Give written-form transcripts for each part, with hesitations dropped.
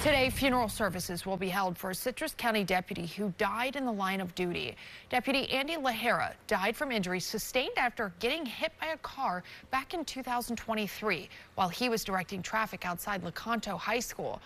Today, funeral services will be held for a Citrus County deputy who died in the line of duty. Deputy Andy Lahera died from injuries sustained after getting hit by a car back in 2023 while he was directing traffic outside Lecanto High School.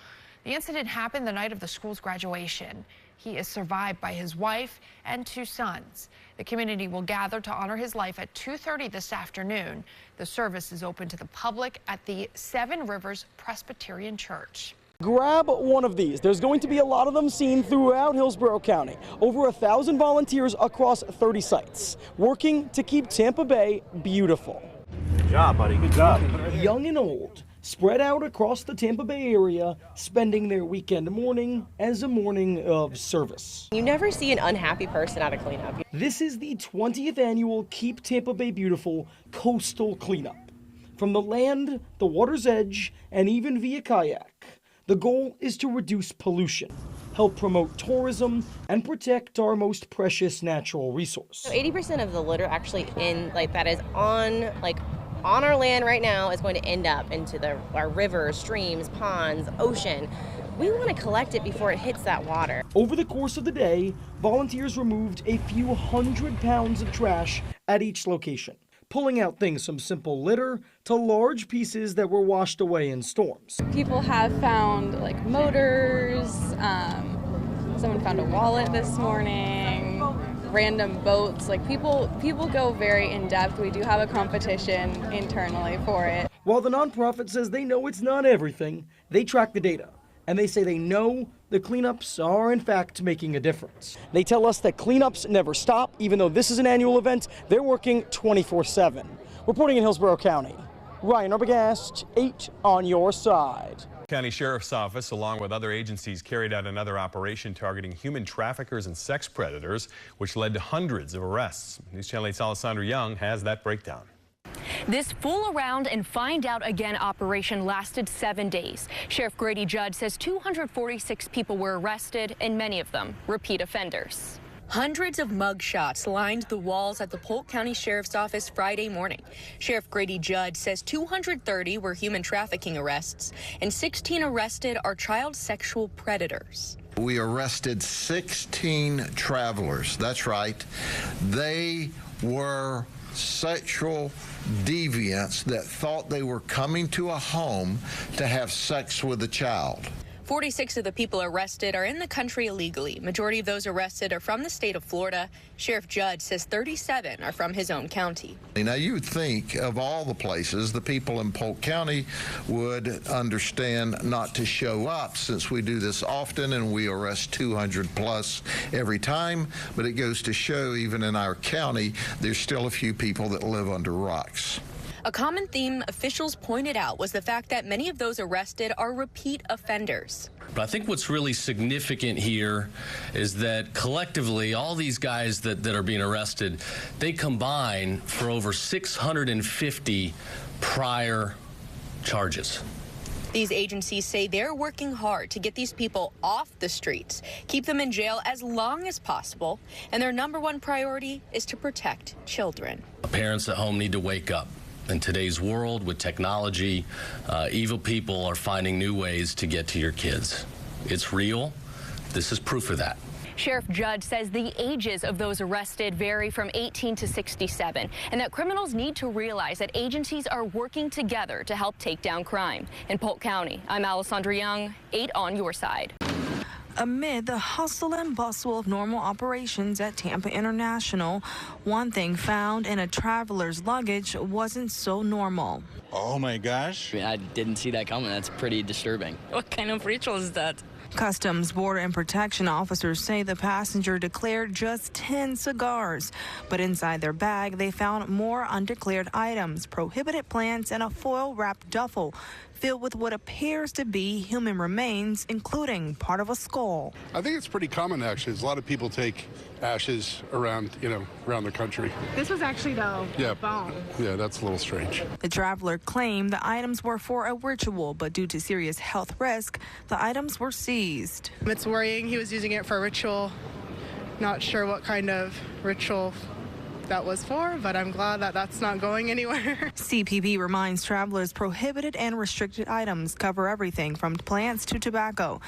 The incident happened the night of the school's graduation. He is survived by his wife and 2 sons. The community will gather to honor his life at 2:30 this afternoon. The service is open to the public at the Seven Rivers Presbyterian Church. Grab one of these. There's going to be a lot of them seen throughout Hillsborough County. Over 1,000 volunteers across 30 sites, working to keep Tampa Bay beautiful. Good job, buddy. Good job. Young and old, spread out across the Tampa Bay area, spending their weekend morning as a morning of service. You never see an unhappy person at a cleanup. This is the 20th annual Keep Tampa Bay Beautiful Coastal Cleanup. From the land, the water's edge, and even via kayak. The goal is to reduce pollution, help promote tourism, and protect our most precious natural resource. So 80% of the litter actually that is on our land right now is going to end up into our rivers, streams, ponds, ocean. We want to collect it before it hits that water. Over the course of the day, volunteers removed a few hundred pounds of trash at each location, pulling out things from simple litter to large pieces that were washed away in storms. People have found motors, someone found a wallet this morning, random boats. People go very in depth. We do have a competition internally for it. While the nonprofit says they know it's not everything, they track the data. And they say they know the cleanups are in fact making a difference. They tell us that cleanups never stop. Even though this is an annual event, they're working 24/7. Reporting in Hillsborough County, Ryan Arbogast, 8 on your side. County Sheriff's Office, along with other agencies, carried out another operation targeting human traffickers and sex predators, which led to hundreds of arrests. News Channel 8's Alessandra Young has that breakdown. This fool around and find out again operation lasted 7 days. Sheriff Grady Judd says 246 people were arrested, and many of them repeat offenders. Hundreds of mugshots lined the walls at the Polk County Sheriff's Office Friday morning. Sheriff Grady Judd says 230 were human trafficking arrests, and 16 arrested are child sexual predators. We arrested 16 travelers. That's right. They were sexual deviants that thought they were coming to a home to have sex with a child. 46 of the people arrested are in the country illegally. Majority of those arrested are from the state of Florida. Sheriff Judd says 37 are from his own county. Now, you would think of all the places, the people in Polk County would understand not to show up, since we do this often and we arrest 200 plus every time. But it goes to show, even in our county, there's still a few people that live under rocks. A common theme officials pointed out was the fact that many of those arrested are repeat offenders. But I think what's really significant here is that collectively, all these guys that are being arrested, they combine for over 650 prior charges. These agencies say they're working hard to get these people off the streets, keep them in jail as long as possible, and their #1 priority is to protect children. Parents at home need to wake up. In today's world with technology, evil people are finding new ways to get to your kids. It's real. This is proof of that. Sheriff Judd says the ages of those arrested vary from 18 to 67, and that criminals need to realize that agencies are working together to help take down crime. In Polk County, I'm Alessandra Young, 8 on your side. Amid the hustle and bustle of normal operations at Tampa International, one thing found in a traveler's luggage wasn't so normal. Oh my gosh. I didn't see that coming. That's pretty disturbing. What kind of ritual is that? Customs, Border, and Protection officers say the passenger declared just 10 cigars, but inside their bag they found more undeclared items, prohibited plants, and a foil-wrapped duffel filled with what appears to be human remains, including part of a skull. I think it's pretty common, actually. There's a lot of people take ashes around the country. This was actually the bone. Yeah, that's a little strange. The traveler claimed the items were for a ritual, but due to serious health risk, the items were seized. It's worrying. He was using it for a ritual. Not sure what kind of ritual that was for, but I'm glad that that's not going anywhere. CPP reminds travelers prohibited and restricted items cover everything from plants to tobacco.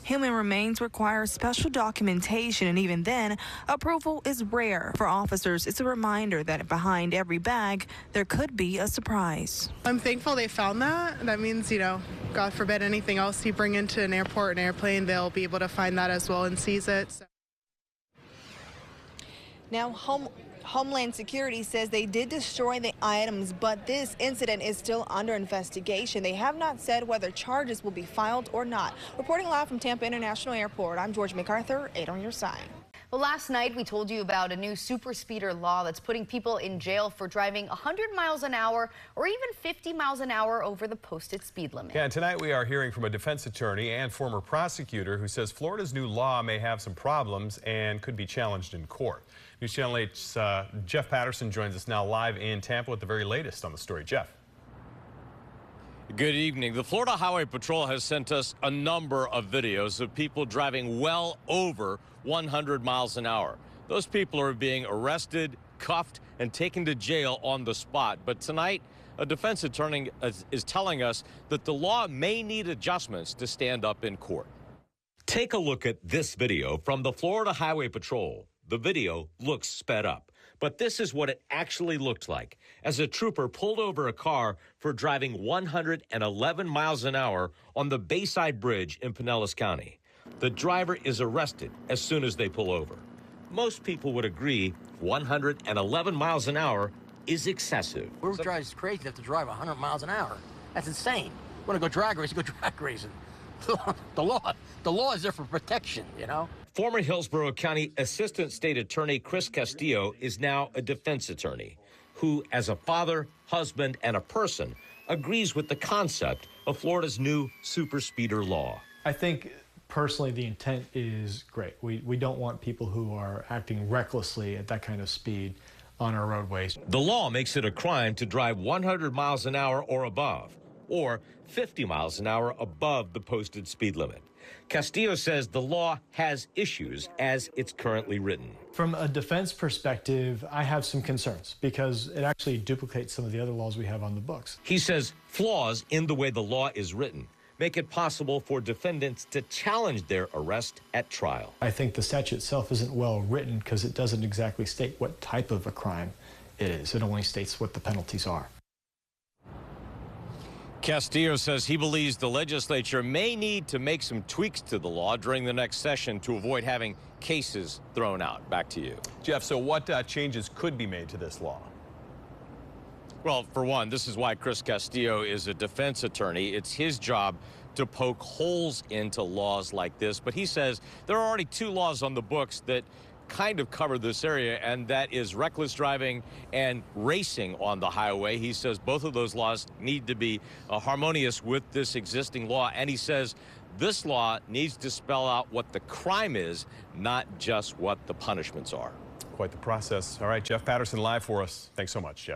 Human remains require special documentation, and even then, approval is rare. For officers, it's a reminder that behind every bag, there could be a surprise. I'm thankful they found that. That means, God forbid anything else you bring into an airport, an airplane, they'll be able to find that as well and seize it. So. Now, Homeland Security says they did destroy the items, but this incident is still under investigation. They have not said whether charges will be filed or not. Reporting live from Tampa International Airport, I'm George MacArthur, 8 on your side. Well, last night we told you about a new super speeder law that's putting people in jail for driving 100 miles an hour or even 50 miles an hour over the posted speed limit. Yeah, and tonight we are hearing from a defense attorney and former prosecutor who says Florida's new law may have some problems and could be challenged in court. News Channel 8's Jeff Patterson joins us now live in Tampa with the very latest on the story. Jeff. Good evening. The Florida Highway Patrol has sent us a number of videos of people driving well over 100 miles an hour. Those people are being arrested, cuffed, and taken to jail on the spot. But tonight, a defense attorney is telling us that the law may need adjustments to stand up in court. Take a look at this video from the Florida Highway Patrol. The video looks sped up, but this is what it actually looked like as a trooper pulled over a car for driving 111 miles an hour on the Bayside Bridge in Pinellas County. The driver is arrested as soon as they pull over. Most people would agree 111 miles an hour is excessive. We're driving crazy to have to drive 100 miles an hour. That's insane. Want to go drag racing, go drag racing. The law is there for protection, Former Hillsborough County Assistant State Attorney Chris Castillo is now a defense attorney who, as a father, husband, and a person, agrees with the concept of Florida's new super speeder law. I think personally the intent is great. We don't want people who are acting recklessly at that kind of speed on our roadways. The law makes it a crime to drive 100 miles an hour or above, or 50 miles an hour above the posted speed limit. Castillo says the law has issues as it's currently written. From a defense perspective, I have some concerns because it actually duplicates some of the other laws we have on the books. He says flaws in the way the law is written make it possible for defendants to challenge their arrest at trial. I think the statute itself isn't well written because it doesn't exactly state what type of a crime it is. It only states what the penalties are. Castillo says he believes the legislature may need to make some tweaks to the law during the next session to avoid having cases thrown out. Back to you. Jeff, so what changes could be made to this law? Well, for one, this is why Chris Castillo is a defense attorney. It's his job to poke holes into laws like this. But he says there are already 2 laws on the books that kind of cover this area, and that is reckless driving and racing on the highway. He says both of those laws need to be harmonious with this existing law, and he says this law needs to spell out what the crime is, not just what the punishments are. Quite the process. All right, Jeff Patterson live for us. Thanks so much, Jeff.